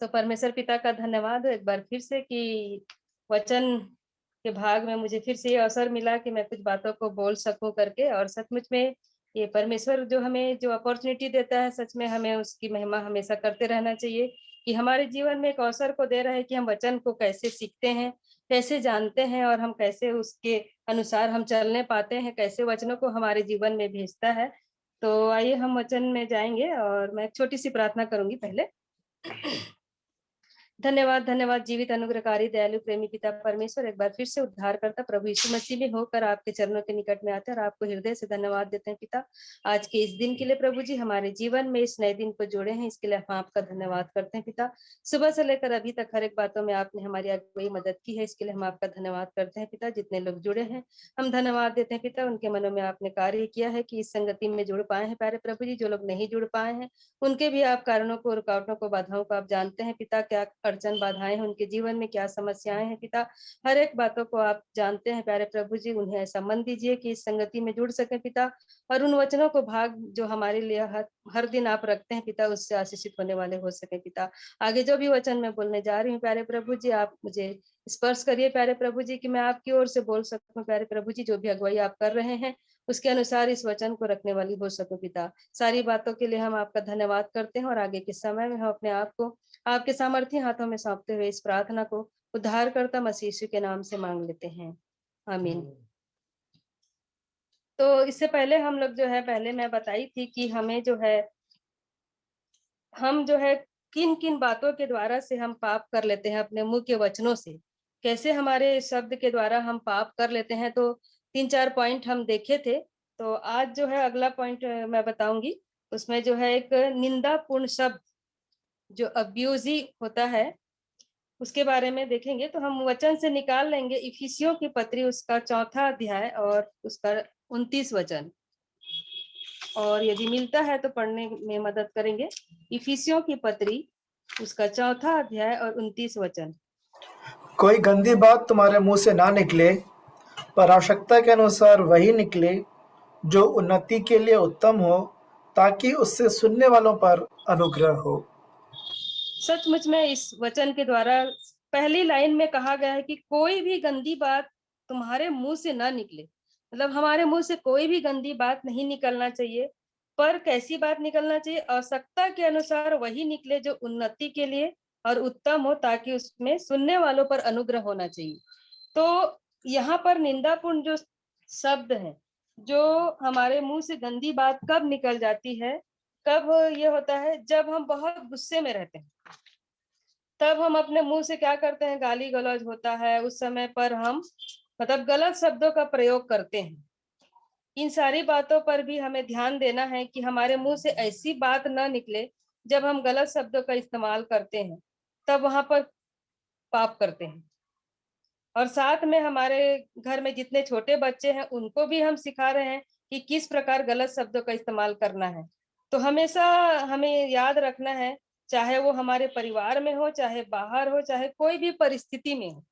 परमेश्वर पिता का धन्यवाद एक बार फिर से कि वचन के भाग में मुझे फिर से ये अवसर मिला कि मैं कुछ बातों को बोल सकूं करके। और सचमुच में ये परमेश्वर जो हमें जो अपॉर्चुनिटी देता है, सच में हमें उसकी महिमा हमेशा करते रहना चाहिए कि हमारे जीवन में एक अवसर को दे रहा है कि हम वचन को कैसे सीखते हैं, कैसे जानते हैं और हम कैसे उसके अनुसार हम चलने पाते हैं, कैसे वचनों को हमारे जीवन में भेजता है। तो आइए हम वचन में जाएंगे और मैं एक छोटी सी प्रार्थना करूंगी पहले। धन्यवाद धन्यवाद जीवित अनुग्रहकारी दयालु प्रेमी पिता परमेश्वर, एक बार फिर से उद्धारकर्ता प्रभु यीशु मसीह में होकर आपके चरणों के निकट में आते हैं और आपको हृदय से धन्यवाद देते हैं पिता। आज के इस दिन के लिए प्रभु जी, हमारे जीवन में इस नए दिन को जोड़े हैं, इसके लिए हम आपका धन्यवाद करते हैं पिता। सुबह से लेकर अभी तक हर एक बातों में आपने हमारी अगुवाई मदद की है, इसके लिए हम आपका धन्यवाद करते हैं पिता। जितने लोग जुड़े हैं हम धन्यवाद देते हैं पिता, उनके मनों में आपने कार्य किया है कि इस संगति में जुड़ पाए हैं प्यारे प्रभु जी। जो लोग नहीं जुड़ पाए हैं उनके भी आप कारणों को, रुकावटों को, बाधाओं को आप जानते हैं पिता। क्या अड़चन बाधाएं हैं उनके जीवन में, क्या समस्याएं हैं पिता, हर एक बातों को आप जानते हैं प्यारे प्रभु जी। उन्हें ऐसा मन दीजिए कि इस संगति में जुड़ सके पिता, और उन वचनों को भाग जो हमारे लिए हर दिन आप रखते हैं पिता, उससे आशीषित होने वाले हो सके पिता। आगे जो भी वचन मैं बोलने जा रही हूँ प्यारे प्रभु जी, आप मुझे स्पर्श करिए प्यारे प्रभु जी कि मैं आपकी ओर से बोल सकूं प्यारे प्रभु जी। जो भी अगुवाई आप कर रहे हैं उसके अनुसार इस वचन को रखने वाली हो सकूं पिता। सारी बातों के लिए हम आपका धन्यवाद करते हैं और आगे के समय में हम अपने आप को आपके सामर्थ्य हाथों में सौंपते हुए इस प्रार्थना को उद्धारकर्ता मसीह यीशु के नाम से मांग लेते हैं, आमीन। तो इससे पहले हम लोग जो है, पहले मैं बताई थी कि हमें जो है, हम जो है किन किन बातों के द्वारा से हम पाप कर लेते हैं अपने मुंह के वचनों से, कैसे हमारे शब्द के द्वारा हम पाप कर लेते हैं। तो 3-4 पॉइंट हम देखे थे। तो आज जो है अगला पॉइंट मैं बताऊंगी। उसमें जो है एक निंदापूर्ण शब्द जो अब्यूजी होता है उसके बारे में देखेंगे। तो हम वचन से निकाल लेंगे इफिसियों की पत्री उसका 4था अध्याय और उसका 29 वचन, और यदि मिलता है तो पढ़ने में मदद करेंगे। इफिसियों की पत्री उसका 4था अध्याय और 29 वचन। कोई गंदी बात तुम्हारे मुंह से ना निकले, पर आवश्यकता के अनुसार वही निकले जो उन्नति के लिए उत्तम हो, ताकि उससे सुनने वालों पर अनुग्रह हो। सचमुच में इस वचन के द्वारा पहली लाइन में कहा गया है कि कोई भी गंदी बात तुम्हारे मुंह से ना निकले। मतलब हमारे मुंह से कोई भी गंदी बात नहीं निकलना चाहिए, पर कैसी बात निकलना चाहिए? आवश्यकता के अनुसार वही निकले जो उन्नति के लिए और उत्तम हो, ताकि उसमें सुनने वालों पर अनुग्रह होना चाहिए। तो यहाँ पर निंदापूर्ण जो शब्द है, जो हमारे मुंह से गंदी बात कब निकल जाती है, कब ये होता है? जब हम बहुत गुस्से में रहते हैं, तब हम अपने मुंह से क्या करते हैं? गाली गलौज होता है, उस समय पर हम मतलब गलत शब्दों का प्रयोग करते हैं। इन सारी बातों पर भी हमें ध्यान देना है कि हमारे मुंह से ऐसी बात ना निकले। जब हम गलत शब्दों का इस्तेमाल करते हैं तब वहां पर पाप करते हैं। और साथ में हमारे घर में जितने छोटे बच्चे हैं उनको भी हम सिखा रहे हैं कि किस प्रकार गलत शब्दों का इस्तेमाल करना है। तो हमेशा हमें याद रखना है, चाहे वो हमारे परिवार में हो, चाहे बाहर हो, चाहे कोई भी परिस्थिति में हो।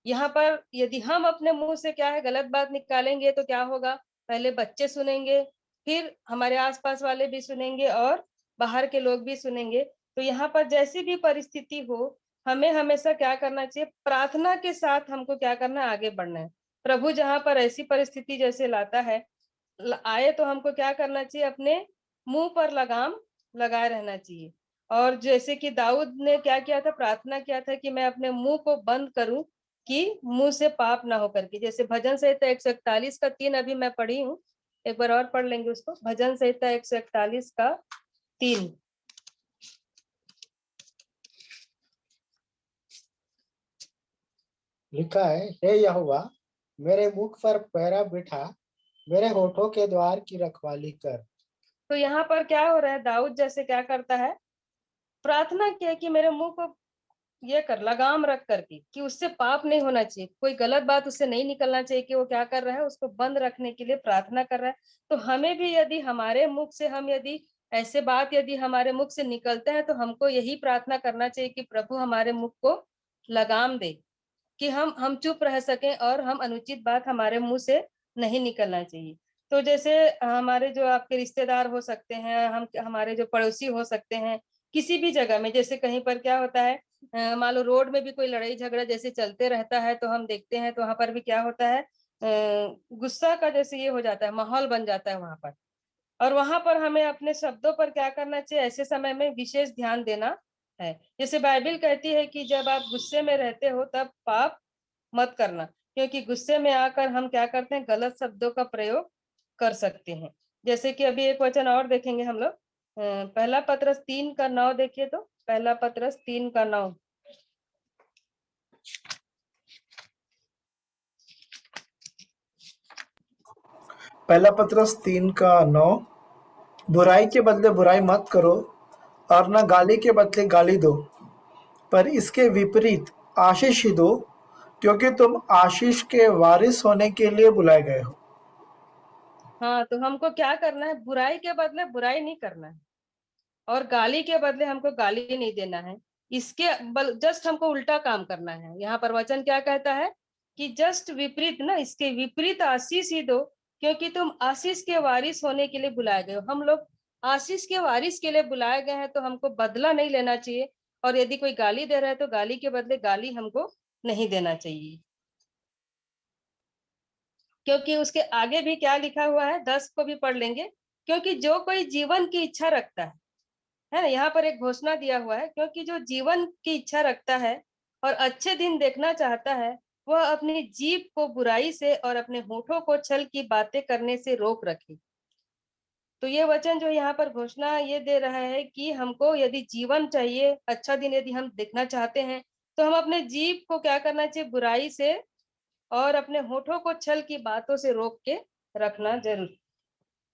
यहाँ पर यदि हम अपने मुंह से क्या है गलत बात निकालेंगे तो क्या होगा? पहले बच्चे सुनेंगे, फिर हमारे आसपास वाले भी सुनेंगे और बाहर के लोग भी सुनेंगे। तो यहाँ पर जैसी भी परिस्थिति हो, हमें हमेशा क्या करना चाहिए? प्रार्थना के साथ हमको क्या करना है? आगे बढ़ना है। प्रभु जहाँ पर ऐसी परिस्थिति जैसे लाता है, आए तो हमको क्या करना चाहिए? अपने मुंह पर लगाम लगाए रहना चाहिए। और जैसे कि दाऊद ने क्या किया था? प्रार्थना किया था कि मैं अपने मुंह को बंद करूं कि मुंह से पाप ना हो करके। जैसे भजन संहिता 141 का 3 अभी मैं पढ़ी हूँ, एक बार और पढ़ लेंगे उसको। भजन संहिता 141 का 3। लिखा है, हे यहोवा, मेरे मुख पर पहरा बिठा, मेरे होठों के द्वार की रखवाली कर। तो यहाँ पर क्या हो रहा है? दाऊद जैसे क्या करता है? प्रार्थना किया कि मेरे मुंह को ये कर, लगाम रख करके, कि उससे पाप नहीं होना चाहिए, कोई गलत बात उससे नहीं निकलना चाहिए। कि वो क्या कर रहा है? उसको बंद रखने के लिए प्रार्थना कर रहा है। तो हमें भी यदि हमारे मुख से हम यदि ऐसे बात यदि हमारे मुख से निकलते हैं तो हमको यही प्रार्थना करना चाहिए कि प्रभु हमारे मुख को लगाम दे, कि हम चुप रह सकें और हम अनुचित बात हमारे मुंह से नहीं निकलना चाहिए। तो जैसे हमारे जो आपके रिश्तेदार हो सकते हैं, हम हमारे जो पड़ोसी हो सकते हैं, किसी भी जगह में, जैसे कहीं पर क्या होता है, मान लो रोड में भी कोई लड़ाई झगड़ा जैसे चलते रहता है तो हम देखते हैं, तो वहां पर भी क्या होता है, गुस्सा का जैसे ये हो जाता है, माहौल बन जाता है वहां पर। और वहां पर हमें अपने शब्दों पर क्या करना चाहिए, ऐसे समय में विशेष ध्यान देना है। जैसे बाइबिल कहती है कि जब आप गुस्से में रहते हो तब पाप मत करना, क्योंकि गुस्से में आकर हम क्या करते हैं, गलत शब्दों का प्रयोग कर सकते हैं। जैसे कि अभी एक वचन और देखेंगे हम लोग, पहला पत्रस 3:9 देखिए, तो पहला पत्रस 3:9। पहला पत्रस 3:9। बुराई के बदले बुराई मत करो और न गाली के बदले गाली दो, पर इसके विपरीत आशीष ही दो, क्योंकि तुम आशीष के वारिस होने के लिए बुलाए गए हो। हाँ, तो हमको क्या करना है, बुराई के बदले बुराई नहीं करना है, और गाली के बदले हमको गाली नहीं देना है। इसके जस्ट हमको उल्टा काम करना है। यहाँ पर वचन क्या कहता है कि जस्ट विपरीत ना, इसके विपरीत आशीष ही दो, क्योंकि तुम आशीष के वारिस होने के लिए बुलाए गए हो। हम लोग आशीष के वारिस के लिए बुलाए गए हैं, तो हमको बदला नहीं लेना चाहिए। और यदि कोई गाली दे रहा है तो गाली के बदले गाली हमको नहीं देना चाहिए, क्योंकि उसके आगे भी क्या लिखा हुआ है, 10 को भी पढ़ लेंगे। क्योंकि जो कोई जीवन की इच्छा रखता है ना, यहाँ पर एक घोषणा दिया हुआ है, क्योंकि जो जीवन की इच्छा रखता है और अच्छे दिन देखना चाहता है, वह अपनी जीभ को बुराई से और अपने होठों को छल की बातें करने से रोक रखे। तो ये वचन जो यहाँ पर घोषणा ये दे रहा है कि हमको यदि जीवन चाहिए, अच्छा दिन यदि हम देखना चाहते हैं, तो हम अपने जीभ को क्या करना चाहिए, बुराई से और अपने होठों को छल की बातों से रोक के रखना जरूर।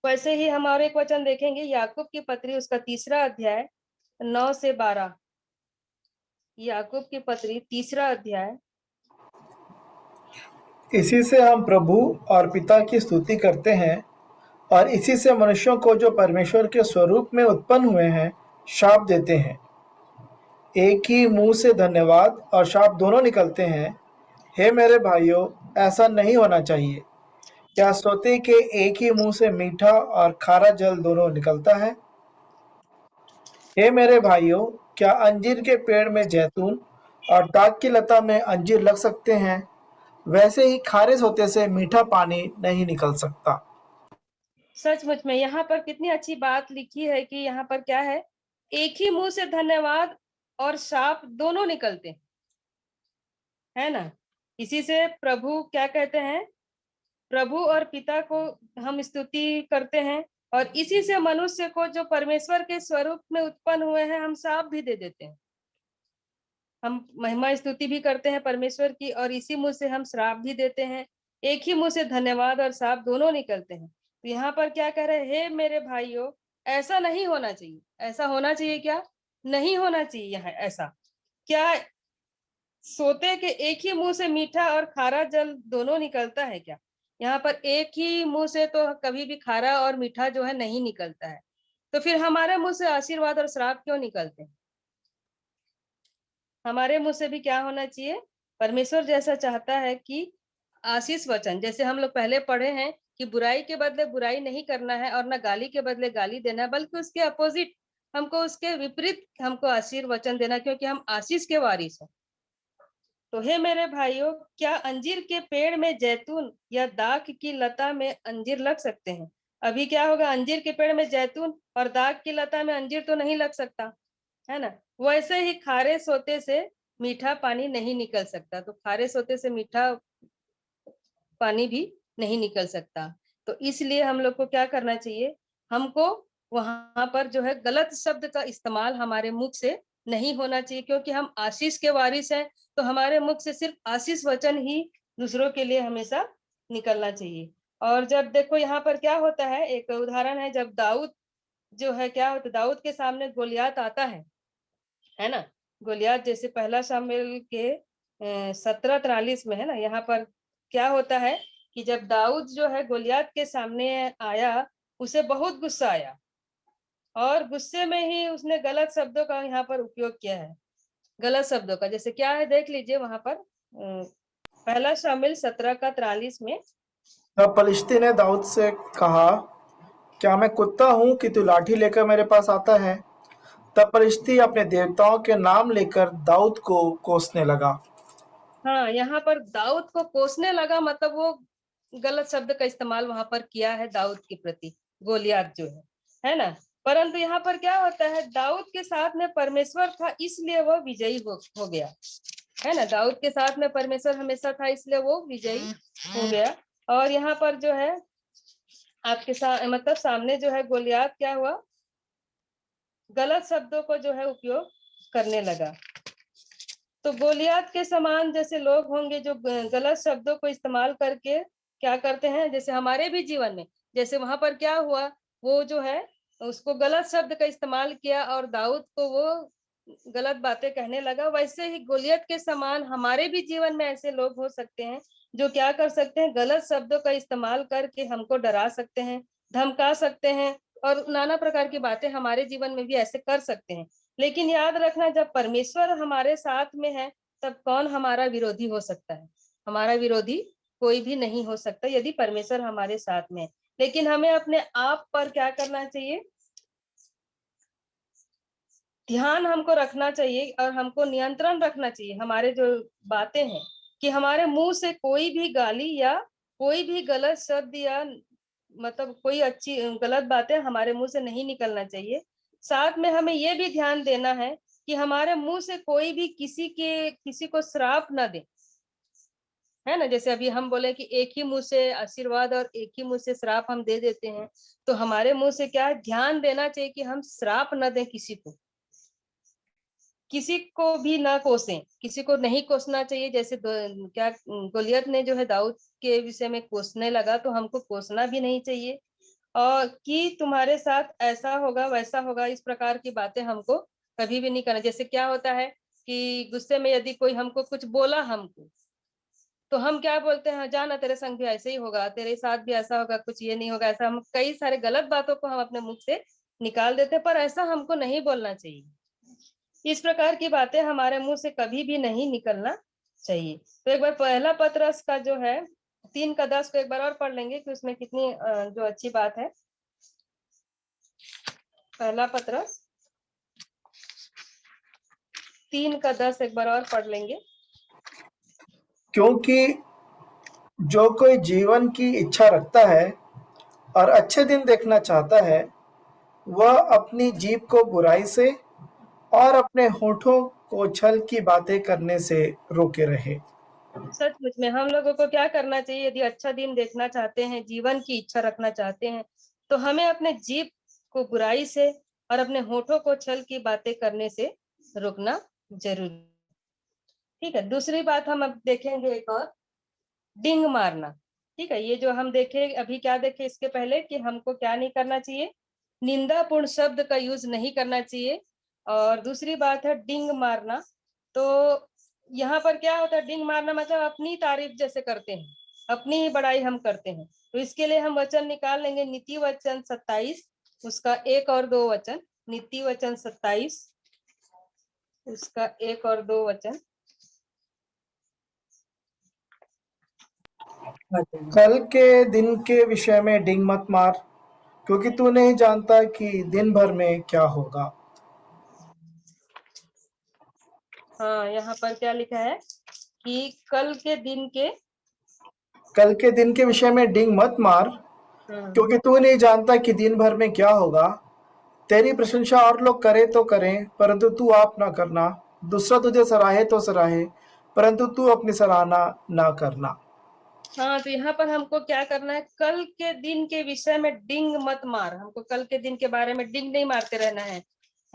वैसे ही हम और एक वचन देखेंगे, याकूब की पत्री उसका 3 अध्याय 9 से 12। याकूब की पत्री 3 अध्याय। इसी से हम प्रभु और पिता की स्तुति करते हैं, और इसी से मनुष्यों को जो परमेश्वर के स्वरूप में उत्पन्न हुए हैं शाप देते हैं। एक ही मुंह से धन्यवाद और शाप दोनों निकलते हैं। हे मेरे भाइयों, ऐसा नहीं होना चाहिए। क्या सोते के एक ही मुंह से मीठा और खारा जल दोनों निकलता है? हे मेरे भाइयों, क्या अंजीर के पेड़ में जैतून और दाख की लता में अंजीर लग सकते हैं? वैसे ही खारे सोते से मीठा पानी नहीं निकल सकता। सचमुच में यहाँ पर कितनी अच्छी बात लिखी है कि यहाँ पर क्या है, एक ही मुंह से धन्यवाद और शाप दोनों निकलते हैं, है ना। इसी से प्रभु क्या कहते हैं, प्रभु और पिता को हम स्तुति करते हैं, और इसी से मनुष्य को जो परमेश्वर के स्वरूप में उत्पन्न हुए हैं हम शाप भी दे देते हैं। हम महिमा स्तुति भी करते हैं परमेश्वर की, और इसी मुंह से हम श्राप भी देते हैं। एक ही मुंह से धन्यवाद और श्राप दोनों निकलते हैं। तो यहाँ पर क्या कह रहे हैं, हे मेरे भाइयों, ऐसा नहीं होना चाहिए। ऐसा होना चाहिए क्या, नहीं होना चाहिए। यहाँ ऐसा क्या, सोते के एक ही मुंह से मीठा और खारा जल दोनों निकलता है क्या? यहाँ पर एक ही मुंह से तो कभी भी खारा और मीठा जो है नहीं निकलता है। तो फिर हमारे मुंह से आशीर्वाद और श्राप क्यों निकलते हैं? हमारे मुंह से भी क्या होना चाहिए, परमेश्वर जैसा चाहता है कि आशीष वचन, जैसे हम लोग पहले पढ़े हैं कि बुराई के बदले बुराई नहीं करना है और ना गाली के बदले गाली देना है, बल्कि उसके अपोजिट हमको, उसके विपरीत हमको आशीर्वचन देना, क्योंकि हम आशीष के वारिस हैं। तो हे मेरे भाइयों, क्या अंजीर के पेड़ में जैतून या दाख की लता में अंजीर लग सकते हैं? अभी क्या होगा, अंजीर के पेड़ में जैतून और दाख की लता में अंजीर तो नहीं लग सकता, है ना। वैसे ही खारे सोते से मीठा पानी नहीं निकल सकता, तो खारे सोते से मीठा पानी भी नहीं निकल सकता। तो इसलिए हम लोग को क्या करना चाहिए, हमको वहां पर जो है गलत शब्द का इस्तेमाल हमारे मुख से नहीं होना चाहिए, क्योंकि हम आशीष के वारिस हैं। तो हमारे मुख से सिर्फ आशीष वचन ही दूसरों के लिए हमेशा निकलना चाहिए। और जब देखो यहाँ पर क्या होता है, एक उदाहरण है, जब दाऊद जो है, क्या होता है, दाऊद के सामने गोलियात आता है ना। गोलियात जैसे पहला शामिल के 17:43 में, है ना। यहाँ पर क्या होता है कि जब दाऊद जो है गोलियात के सामने आया, उसे बहुत गुस्सा आया, और गुस्से में ही उसने गलत शब्दों का यहाँ पर उपयोग किया है। गलत शब्दों का जैसे क्या है, देख लीजिए वहां पर, पहला शामिल 17:43 में। तब पलिश्ती ने दाऊद से कहा, क्या मैं कुत्ता हूँ कि तू लाठी लेकर मेरे पास आता है? तब फरिश्ती अपने देवताओं के नाम लेकर दाऊद को कोसने लगा। हाँ, यहाँ पर दाऊद को कोसने लगा, मतलब वो गलत शब्द का इस्तेमाल वहां पर किया है दाऊद के प्रति, गोलियत जो है ना। परंतु यहाँ पर क्या होता है, दाऊद के साथ में परमेश्वर था इसलिए वो विजयी हो गया, है ना। दाऊद के साथ में परमेश्वर हमेशा था इसलिए वो विजयी हो गया। और यहाँ पर जो है आपके साथ मतलब सामने जो है गोलियत क्या हुआ, गलत शब्दों को जो है उपयोग करने लगा। तो गोलियत के समान जैसे लोग होंगे जो गलत शब्दों को इस्तेमाल करके क्या करते हैं, जैसे हमारे भी जीवन में, जैसे वहां पर क्या हुआ, वो जो है उसको गलत शब्द का इस्तेमाल किया और दाऊद को वो गलत बातें कहने लगा। वैसे ही गोलियत के समान हमारे भी जीवन में ऐसे लोग हो सकते हैं जो क्या कर सकते हैं, गलत शब्दों का इस्तेमाल करके हमको डरा सकते हैं, धमका सकते हैं और नाना प्रकार की बातें हमारे जीवन में भी ऐसे कर सकते हैं। लेकिन याद रखना, जब परमेश्वर हमारे साथ में है तब कौन हमारा विरोधी हो सकता है? हमारा विरोधी कोई भी नहीं हो सकता यदि परमेश्वर हमारे साथ में है। लेकिन हमें अपने आप पर क्या करना चाहिए, ध्यान हमको रखना चाहिए और हमको नियंत्रण रखना चाहिए हमारे जो बातें हैं, कि हमारे मुंह से कोई भी गाली या कोई भी गलत शब्द या मतलब कोई अच्छी गलत बातें हमारे मुंह से नहीं निकलना चाहिए। साथ में हमें ये भी ध्यान देना है कि हमारे मुंह से कोई भी किसी को श्राप ना दे, है ना। जैसे अभी हम बोले कि एक ही मुंह से आशीर्वाद और एक ही मुंह से श्राप हम दे देते हैं, तो हमारे मुंह से क्या है, ध्यान देना चाहिए कि हम श्राप न दें किसी को, किसी को भी ना कोसें, किसी को नहीं कोसना चाहिए। जैसे क्या गोलियत ने जो है दाऊद के विषय में कोसने लगा, तो हमको कोसना भी नहीं चाहिए। और कि तुम्हारे साथ ऐसा होगा वैसा होगा, इस प्रकार की बातें हमको कभी भी नहीं करना। जैसे क्या होता है कि गुस्से में यदि कोई हमको कुछ बोला हमको, तो हम क्या बोलते हैं, जाना तेरे संग भी ऐसे ही होगा, तेरे साथ भी ऐसा होगा, कुछ ये नहीं होगा ऐसा। हम कई सारे गलत बातों को हम अपने मुख से निकाल देते हैं, पर ऐसा हमको नहीं बोलना चाहिए। इस प्रकार की बातें हमारे मुंह से कभी भी नहीं निकलना चाहिए। तो एक बार पहला पत्रस का जो है 3 का 10 को एक बार और पढ़ लेंगे कि उसमें कितनी जो अच्छी बात है। पहला पत्रस 3 का 10 एक बार और पढ़ लेंगे। क्योंकि जो कोई जीवन की इच्छा रखता है और अच्छे दिन देखना चाहता है, वह अपनी जीभ को बुराई से और अपने होठों को छल की बातें करने से रोके रहे। सचमुच में हम लोगों को क्या करना चाहिए, यदि अच्छा दिन देखना चाहते हैं, जीवन की इच्छा रखना चाहते हैं, तो हमें अपने जीभ को बुराई से और अपने होठों को छल की बातें करने से रोकना जरूरी। ठीक है, दूसरी बात हम अब देखेंगे एक और, डिंग मारना। ठीक है, ये जो हम देखे अभी, क्या देखे इसके पहले कि हमको क्या नहीं करना चाहिए, निंदापूर्ण शब्द का यूज नहीं करना चाहिए। और दूसरी बात है डिंग मारना। तो यहाँ पर क्या होता है, डिंग मारना मतलब अपनी तारीफ जैसे करते हैं, अपनी ही बड़ाई हम करते हैं। तो इसके लिए हम वचन निकाल लेंगे, नीति वचन 27 उसका 1 और 2 वचन। नीति वचन 27 उसका 1 और 2 वचन। कल के दिन के विषय में डिंग मत मार, क्योंकि तू नहीं जानता कि दिन भर में क्या होगा। हाँ, यहाँ पर क्या लिखा है कि कल के दिन के विषय में डिंग मत मार, हाँ, क्योंकि तू नहीं जानता कि दिन भर में क्या होगा। तेरी प्रशंसा और लोग करें तो करें, परंतु तू आप ना करना। दूसरा तुझे सराहे तो सराहे, परंतु तू अपनी सराहना ना करना। हाँ, तो यहाँ पर हमको क्या करना है, कल के दिन के विषय में डिंग मत मार। हमको कल के दिन के बारे में डिंग नहीं मारते रहना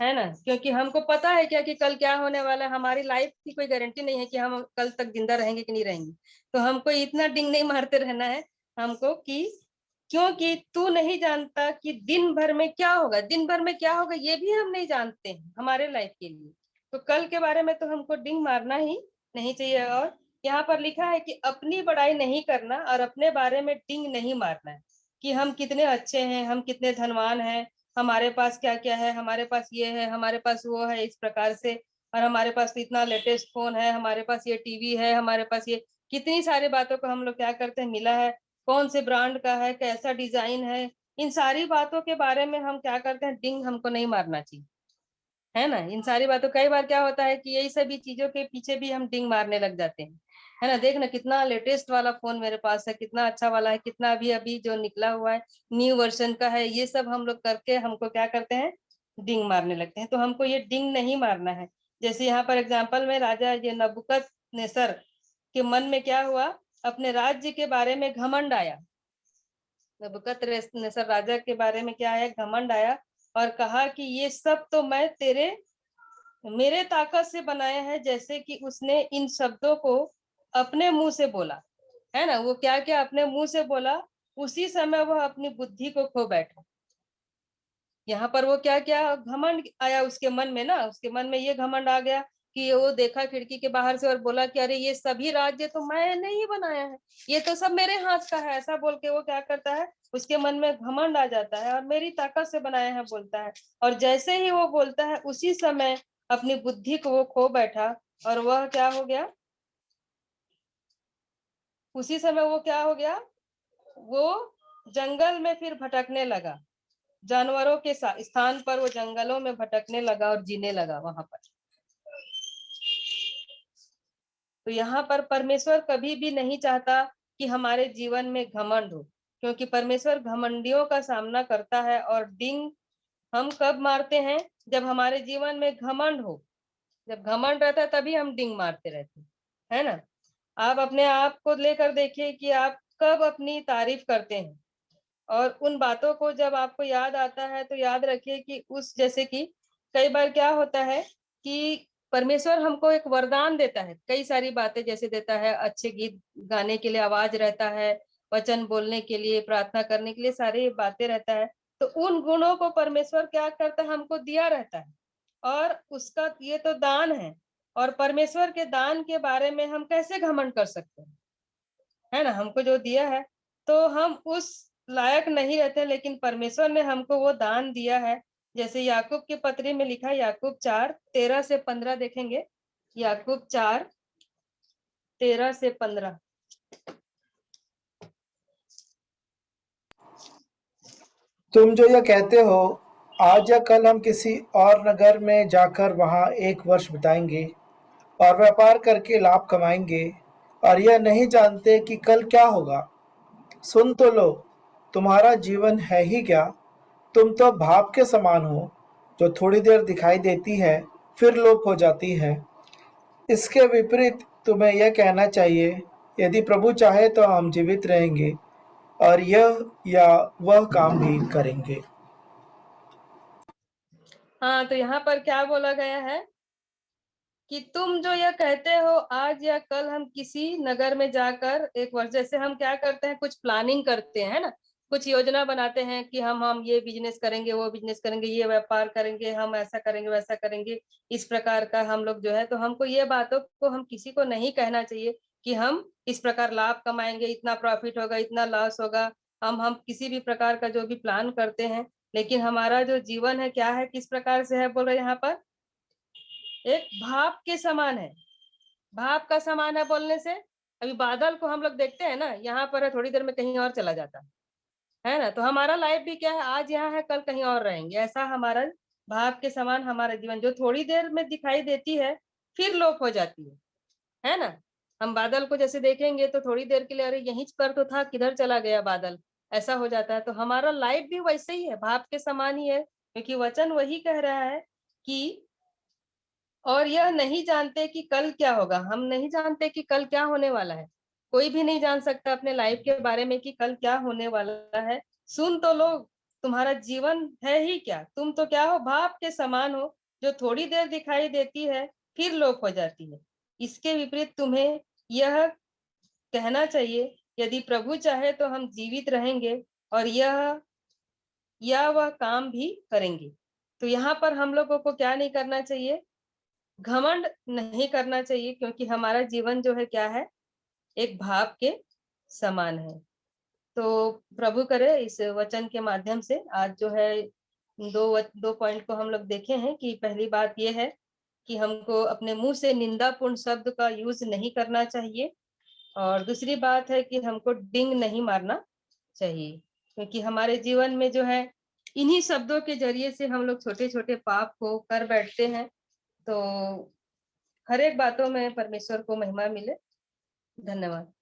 है ना। क्योंकि हमको पता है क्या कि कल क्या होने वाला है, हमारी लाइफ की कोई गारंटी नहीं है कि हम कल तक जिंदा रहेंगे कि नहीं रहेंगे। तो हमको इतना डिंग नहीं मारते रहना है हमको, कि क्योंकि तू नहीं जानता कि दिन भर में क्या होगा। दिन भर में क्या होगा ये भी हम नहीं जानते हैं हमारे लाइफ के लिए। तो कल के बारे में तो हमको डिंग मारना ही नहीं चाहिए। और यहाँ पर लिखा है कि अपनी बड़ाई नहीं करना और अपने बारे में डिंग नहीं मारना है, कि हम कितने अच्छे हैं, हम कितने धनवान हैं, हमारे पास क्या क्या है, हमारे पास ये है, हमारे पास वो है, इस प्रकार से। और हमारे पास तो इतना लेटेस्ट फोन है, हमारे पास ये टीवी है, हमारे पास ये, कितनी सारी बातों को हम लोग क्या करते हैं, मिला है, कौन से ब्रांड का है, कैसा डिजाइन है, इन सारी बातों के बारे में हम क्या करते हैं, डिंग हमको नहीं मारना चाहिए, है ना। इन सारी बातों, कई बार क्या होता है कि यही सभी चीजों के पीछे भी हम डिंग मारने लग जाते हैं, है ना। देख ना कितना लेटेस्ट वाला फोन मेरे पास है, कितना अच्छा वाला है, कितना अभी अभी जो निकला हुआ है न्यू वर्जन का है, ये सब हम लोग करके हमको क्या करते हैं, डिंग मारने लगते हैं। तो हमको ये डिंग नहीं मारना है। जैसे यहाँ पर एग्जाम्पल में राजा ये नबूकदनेस्सर के मन में क्या हुआ, अपने राज्य के बारे में घमंड आया। नबूकदनेस्सर राजा के बारे में क्या है, घमंड आया, और कहा कि ये सब तो मैं मेरे ताकत से बनाया है। जैसे कि उसने इन शब्दों को अपने मुंह से बोला, है ना। वो क्या क्या अपने मुंह से बोला, उसी समय वह अपनी बुद्धि को खो बैठा। यहाँ पर वो क्या क्या घमंड आया उसके मन में ना, उसके मन में ये घमंड आ गया कि वो देखा खिड़की के बाहर से और बोला कि अरे ये सभी राज्य तो मैंने ही बनाया है, ये तो सब मेरे हाथ का है। ऐसा बोल के वो क्या करता है, उसके मन में घमंड आ जाता है और मेरी ताकत से बनाया है बोलता है। और जैसे ही वो बोलता है उसी समय अपनी बुद्धि को वो खो बैठा, और वह क्या हो गया, उसी समय वो क्या हो गया, वो जंगल में फिर भटकने लगा। जानवरों के स्थान पर वो जंगलों में भटकने लगा और जीने लगा वहां पर। तो यहाँ पर परमेश्वर कभी भी नहीं चाहता कि हमारे जीवन में घमंड हो, क्योंकि परमेश्वर घमंडियों का सामना करता है। और डिंग हम कब मारते हैं, जब हमारे जीवन में घमंड हो। जब घमंड रहता है तभी हम डिंग मारते रहते हैं, है ना। आप अपने आप को लेकर देखिए कि आप कब अपनी तारीफ करते हैं, और उन बातों को जब आपको याद आता है तो याद रखिए कि उस, जैसे कि कई बार क्या होता है कि परमेश्वर हमको एक वरदान देता है, कई सारी बातें जैसे देता है, अच्छे गीत गाने के लिए आवाज रहता है, वचन बोलने के लिए, प्रार्थना करने के लिए सारी बातें रहता है। तो उन गुणों को परमेश्वर क्या करता है, हमको दिया रहता है, और उसका ये तो दान है। और परमेश्वर के दान के बारे में हम कैसे घमंड कर सकते हैं, है ना। हमको जो दिया है तो हम उस लायक नहीं रहते, लेकिन परमेश्वर ने हमको वो दान दिया है। जैसे याकूब की पत्री में लिखा है, याकूब 4:13 से 15 देखेंगे। याकूब 4:13 से 15। तुम जो यह कहते हो, आज या कल हम किसी और नगर में जाकर वहाँ 1 वर्ष बिताएंगे और व्यापार करके लाभ कमाएंगे, और यह नहीं जानते कि कल क्या होगा। सुन तो लो, तुम्हारा जीवन है ही क्या। तुम तो भाप के समान हो, जो थोड़ी देर दिखाई देती है फिर लोप हो जाती है। इसके विपरीत तुम्हें यह कहना चाहिए, यदि प्रभु चाहे तो हम जीवित रहेंगे और यह या वह काम भी करेंगे। हाँ, तो यहाँ पर क्या बोला गया है कि तुम जो यह कहते हो, आज या कल हम किसी नगर में जाकर 1 वर्ष, जैसे हम क्या करते हैं, कुछ प्लानिंग करते हैं, है ना। कुछ योजना बनाते हैं कि हम ये बिजनेस करेंगे, वो बिजनेस करेंगे, ये व्यापार करेंगे, हम ऐसा करेंगे, वैसा करेंगे। इस प्रकार का हम लोग जो है, तो हमको ये बातों को हम किसी को नहीं कहना चाहिए कि हम इस प्रकार लाभ कमाएंगे, इतना प्रॉफिट होगा, इतना लॉस होगा। हम किसी भी प्रकार का जो भी प्लान करते हैं, लेकिन हमारा जो जीवन है क्या है, किस प्रकार से है, बोल रहे यहाँ पर एक भाप के समान है। भाप का समान है बोलने से, अभी बादल को हम लोग देखते हैं ना, यहाँ पर है, थोड़ी देर में कहीं और चला जाता है ना। तो हमारा लाइफ भी क्या है, आज यहाँ है, कल कहीं और रहेंगे। ऐसा हमारा भाप के समान हमारा जीवन, जो थोड़ी देर में दिखाई देती है फिर लोप हो जाती है ना। हम बादल को जैसे देखेंगे तो थोड़ी देर के लिए, अरे यहीं पर तो था, किधर चला गया बादल, ऐसा हो जाता है। तो हमारा लाइफ भी वैसे ही है, भाप के समान ही है, क्योंकि वचन वही कह रहा है कि और यह नहीं जानते कि कल क्या होगा। हम नहीं जानते कि कल क्या होने वाला है। कोई भी नहीं जान सकता अपने लाइफ के बारे में कि कल क्या होने वाला है। सुन तो लो, तुम्हारा जीवन है ही क्या, तुम तो क्या हो, भाप के समान हो, जो थोड़ी देर दिखाई देती है फिर लोप हो जाती है। इसके विपरीत तुम्हें यह कहना चाहिए, यदि प्रभु चाहे तो हम जीवित रहेंगे और यह वह काम भी करेंगे। तो यहाँ पर हम लोगों को क्या नहीं करना चाहिए, घमंड नहीं करना चाहिए, क्योंकि हमारा जीवन जो है क्या है, एक भाप के समान है। तो प्रभु करे इस वचन के माध्यम से आज जो है दो पॉइंट को हम लोग देखे हैं कि पहली बात यह है कि हमको अपने मुंह से निंदापूर्ण शब्द का यूज नहीं करना चाहिए, और दूसरी बात है कि हमको डिंग नहीं मारना चाहिए, क्योंकि हमारे जीवन में जो है इन्हीं शब्दों के जरिए से हम लोग छोटे छोटे पाप को कर बैठते हैं। तो हर एक बातों में परमेश्वर को महिमा मिले। धन्यवाद।